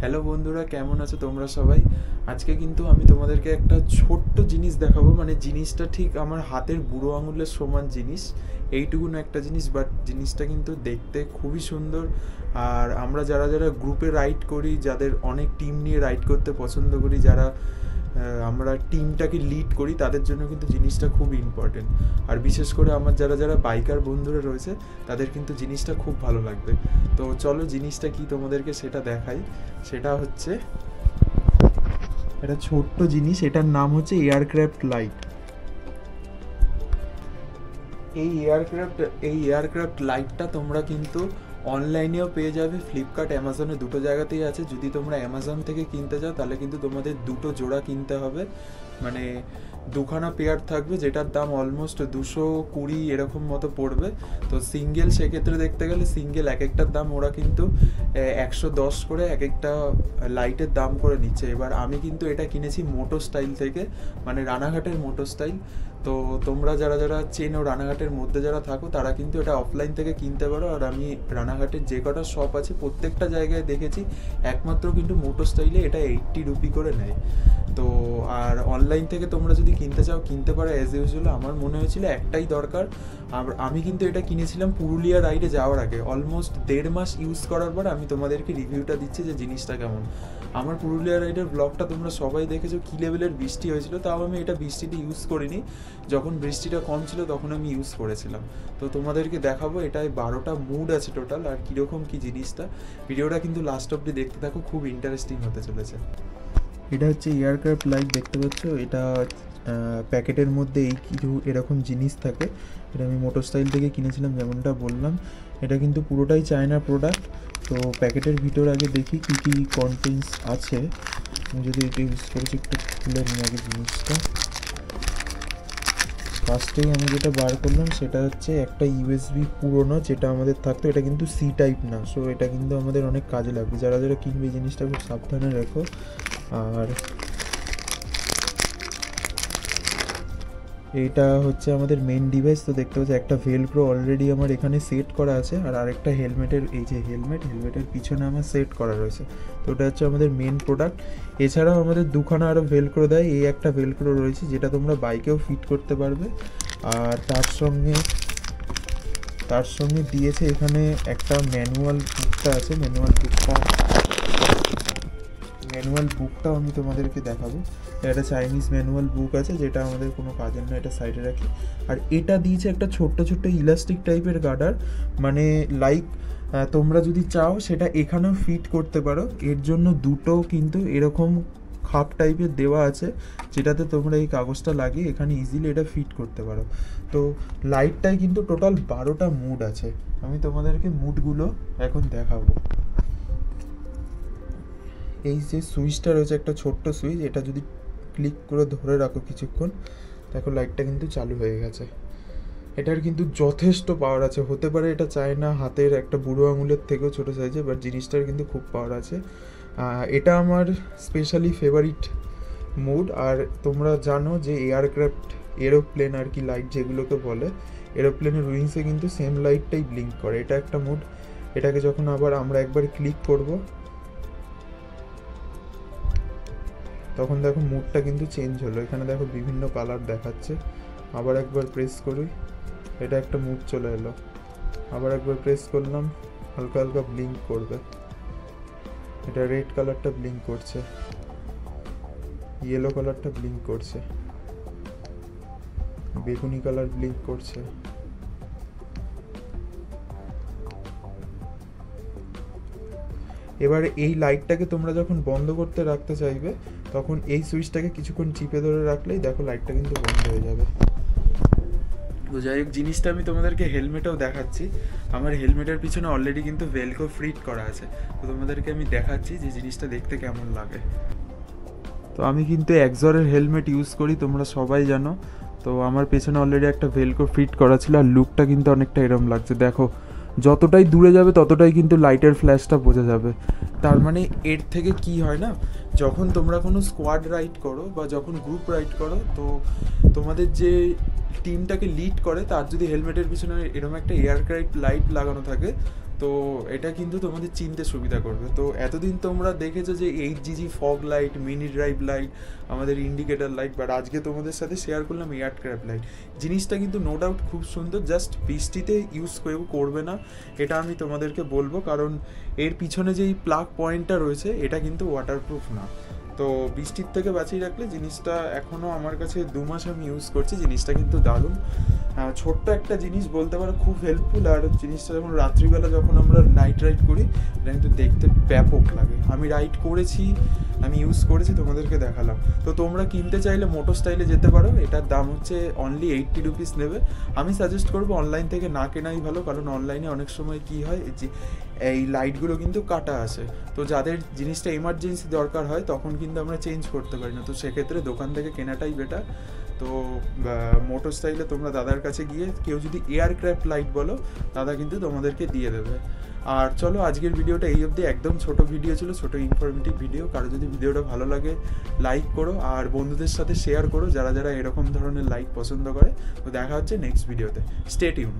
Hello বন্ধুরা, কেমন আছো তোমরা সবাই? আজকে কিন্তু আমি তোমাদেরকে একটা ছোট্ট জিনিস দেখাবো, মানে জিনিসটা ঠিক আমার হাতের বুড়ো আঙুলের সমান জিনিস, এইটুকুন একটা জিনিস, বাট জিনিসটা কিন্তু দেখতে খুবই সুন্দর। আর আমরা যারা যারা গ্রুপে রাইড করি, যাদের অনেক টিম নিয়ে রাইড করতে পছন্দ করি, যারা আমরা টিমটাকে লিড করি, তাদের জন্য কিন্তু জিনিসটা খুব ইম্পর্টেন্ট। আর বিশেষ করে আমার যারা যারা বাইকার বন্ধুরা রয়েছে, তাদের কিন্তু জিনিসটা খুব ভালো লাগবে। তো চলো জিনিসটা কি তোমাদেরকে সেটা দেখাই। সেটা হচ্ছে একটা ছোট্ট জিনিস, এটার নাম হচ্ছে এয়ারক্রাফট লাইট। এই এয়ারক্রাফট লাইটটা তোমরা কিন্তু অনলাইনেও পেয়ে যাবে, ফ্লিপকার্ট অ্যামাজনে দুটো জায়গাতেই আছে। যদি তোমরা অ্যামাজন থেকে কিনতে চাও তাহলে কিন্তু তোমাদের দুটো জোড়া কিনতে হবে, মানে দুখানা পেয়ার থাকবে, যেটার দাম অলমোস্ট 220 এরকম মতো পড়বে। তো সিঙ্গেল সেক্ষেত্রে দেখতে গেলে সিঙ্গেল এক একটার দাম ওরা কিন্তু 110 করে এক একটা লাইটের দাম করে নিচ্ছে। এবার আমি কিন্তু এটা কিনেছি মোটো স্টাইল থেকে, মানে রানাঘাটের মোটো স্টাইল। তো তোমরা যারা যারা চেনো, রানাঘাটের মধ্যে যারা থাকো, তারা কিন্তু এটা অফলাইন থেকে কিনতে পারো। আর আমি রানাঘাটের যে কটা শপ আছে প্রত্যেকটা জায়গায় দেখেছি, একমাত্র কিন্তু মোটো স্টাইলে এটা 80 রুপি করে নেয়। তো আর অনলাইন থেকে তোমরা যদি কিনতে চাও কিনতে পারো অ্যাজ ইউজুয়াল। আমার মনে হয়েছিল একটাই দরকার। আর আমি কিন্তু এটা কিনেছিলাম পুরুলিয়া রাইডে যাওয়ার আগে, অলমোস্ট 1.5 মাস ইউজ করার পর আমি তোমাদেরকে রিভিউটা দিচ্ছি যে জিনিসটা কেমন। আমার পুরুলিয়া রাইডের ব্লগটা তোমরা সবাই দেখেছো, কী লেভেলের বৃষ্টি হয়েছিল, তাও আমি এটা বৃষ্টিতে ইউজ করিনি। যখন বৃষ্টিটা কম ছিল তখন আমি ইউজ করেছিলাম। তো তোমাদেরকে দেখাবো, এটায় 12টা মুড আছে টোটাল, আর কীরকম কী জিনিসটা। ভিডিওটা কিন্তু লাস্ট অবধি দেখতে থাকো, খুব ইন্টারেস্টিং হতে চলেছে। এটা হচ্ছে এয়ারক্রাফট লাইট, দেখতে পাচ্ছ। এটা প্যাকেটের মধ্যে এই কিছু এরকম জিনিস থাকে। এটা আমি মোটর স্টাইল থেকে কিনেছিলাম, যেমনটা বললাম। এটা কিন্তু পুরোটাই চায়না প্রোডাক্ট। তো প্যাকেটের ভিতর আগে দেখি কী কী কন্টেন্টস আছে। আমি যদি এটা ইউজ করেছি, একটু খুলে নিই আগে জিনিসটা। ফার্স্টেই আমি যেটা বার করলাম সেটা হচ্ছে একটা ইউএসবি পুরোনো, যেটা আমাদের থাকতো। এটা কিন্তু সি টাইপ না, সো এটা কিন্তু আমাদের অনেক কাজে লাগবে। যারা যারা কিনবে এই জিনিসটা খুব সাবধানে রেখো। আর এইটা হচ্ছে আমাদের মেন ডিভাইস। তো দেখতে পাচ্ছি একটা ভেলক্রো অলরেডি আমার এখানে সেট করা আছে, আর আরেকটা হেলমেটের, এই যে হেলমেটের পিছনে আমার সেট করা রয়েছে। তো ওটা হচ্ছে আমাদের মেন প্রোডাক্ট। এছাড়াও আমাদের দুখানা আরও ভেলক্রো দেয়। এই একটা ভেলক্রো রয়েছে যেটা তোমরা বাইকেও ফিট করতে পারবে। আর তার সঙ্গে দিয়েছে এখানে একটা ম্যানুয়াল বুকটা আছে। ম্যানুয়াল বুকটাও আমি তোমাদেরকে দেখাবো। একটা চাইনিজ ম্যানুয়াল বুক আছে, যেটা আমাদের কোনো কাজের না, এটা সাইডে রাখি। আর এটা দিয়েছে একটা ছোট্ট ইলাস্টিক টাইপের গার্ডার, মানে লাইক তোমরা যদি চাও সেটা এখানেও ফিট করতে পারো। এর জন্য দুটো কিন্তু এরকম খাপ টাইপের দেওয়া আছে, যেটাতে তোমরা এই কাগজটা লাগিয়ে এখানে ইজিলি এটা ফিট করতে পারো। তো লাইটটায় কিন্তু টোটাল 12টা মুড আছে। আমি তোমাদেরকে মুডগুলো এখন দেখাবো। এই যে সুইচটা রয়েছে, একটা ছোট্ট সুইচ, এটা যদি ক্লিক করে ধরে রাখো কিছুক্ষণ, দেখো লাইটটা কিন্তু চালু হয়ে গেছে। এটার কিন্তু যথেষ্ট পাওয়ার আছে। হতে পারে এটা চায় না হাতের একটা বুড়ো আঙুলের থেকেও ছোটো সাইজে, বাট জিনিসটার কিন্তু খুব পাওয়ার আছে। এটা আমার স্পেশালি ফেভারিট মুড। আর তোমরা জানো যে এয়ারক্রাফট, এরোপ্লেন আর কি লাইট যেগুলোকে বলে, এরোপ্লেনের উইংসে কিন্তু সেম লাইটটাই ব্লিঙ্ক করে। এটা একটা মুড। এটাকে যখন আবার আমরা একবার ক্লিক করব, তখন দেখো মুডটা কিন্তু চেঞ্জ হলো। এখানে দেখো বিভিন্ন কালার দেখাচ্ছে। আবার একবার প্রেস করি, এটা একটা মুড চলে এলো। আবার একবার প্রেস করলাম, হালকা হালকা ব্লিঙ্ক করবে। এটা রেড কালারটা ব্লিঙ্ক করছে, ইয়েলো কালারটা ব্লিঙ্ক করছে, বেগুনি কালার ব্লিঙ্ক করছে। এবার এই লাইটটাকে তোমরা যখন বন্ধ করতে রাখতে চাইবে, তখন এই সুইচটাকে কিছুক্ষণ চিপে ধরে রাখলেই দেখো লাইটটা কিন্তু বন্ধ হয়ে যাবে। তো যাই হোক, জিনিসটা আমি তোমাদেরকে হেলমেটেও দেখাচ্ছি। আমার হেলমেটের পিছনে অলরেডি কিন্তু ভেলক্রো ফিট করা আছে। তো তোমাদেরকে আমি দেখাচ্ছি যে জিনিসটা দেখতে কেমন লাগে। তো আমি কিন্তু এক্সরের হেলমেট ইউজ করি, তোমরা সবাই জানো। তো আমার পেছনে অলরেডি একটা ভেলক্রো ফিট করা ছিল, আর লুকটা কিন্তু অনেকটা এরম লাগছে। দেখো যতটাই দূরে যাবে ততটাই কিন্তু লাইটের ফ্ল্যাশটা বোঝা যাবে। তার মানে এর থেকে কি হয় না, যখন তোমরা কোনো স্কোয়াড রাইড করো বা যখন গ্রুপ রাইড করো, তো তোমাদের যে টিমটাকে লিড করে তার যদি হেলমেটের পিছনে এরকম একটা এয়ারক্রাফট লাইট লাগানো থাকে, তো এটা কিন্তু তোমাদের চিনতে সুবিধা করবে। তো এতদিন তোমরা দেখেছো যে 8GG fog light, mini drive light, আমাদের ইন্ডিকেটার লাইট, বাট আজকে তোমাদের সাথে শেয়ার করলাম এয়ারক্রাফট লাইট। জিনিসটা কিন্তু নো ডাউট খুব সুন্দর, জাস্ট বৃষ্টিতে ইউজ কেউ করবে না, এটা আমি তোমাদেরকে বলবো, কারণ এর পিছনে যেই প্লাগ পয়েন্টটা রয়েছে এটা কিন্তু ওয়াটারপ্রুফ না। তো বৃষ্টির থেকে বাঁচিয়ে রাখলে জিনিসটা এখনও আমার কাছে 2 মাস আমি ইউজ করছি, জিনিসটা কিন্তু দারুণ। ছোট্ট একটা জিনিস বলতে পারো, খুব হেল্পফুল। আর জিনিসটা যখন রাত্রিবেলা যখন আমরা নাইট রাইড করি, এটা কিন্তু দেখতে ব্যাপক লাগে। আমি রাইড করেছি, আমি ইউজ করেছি, তোমাদেরকে দেখালাম। তো তোমরা কিনতে চাইলে মোটো স্টাইলে যেতে পারো, এটার দাম হচ্ছে অনলি 80 রুপিস নেবে। আমি সাজেস্ট করবো অনলাইন থেকে না কেনাই ভালো, কারণ অনলাইনে অনেক সময় কি হয় যে এই লাইটগুলো কিন্তু কাটা আসে, তো যাদের জিনিসটা এমার্জেন্সি দরকার হয় তখন কিন্তু আমরা চেঞ্জ করতে পারি না, তো সেক্ষেত্রে দোকান থেকে কেনাটাই বেটার। তো মোটো স্টাইলে তোমরা দাদার কাছে গিয়ে কেউ যদি এয়ারক্রাফট লাইট বলো, দাদা কিন্তু তোমাদেরকে দিয়ে দেবে। আর চলো, আজকের ভিডিওটা এই অবধি, একদম ছোট ভিডিও ছিল, ছোট ইনফরমেটিভ ভিডিও। কারো যদি ভিডিওটা ভালো লাগে লাইক করো, আর বন্ধুদের সাথে শেয়ার করো যারা যারা এরকম ধরনের লাইট পছন্দ করে। তো দেখা হচ্ছে নেক্সট ভিডিওতে, স্টে টিউন।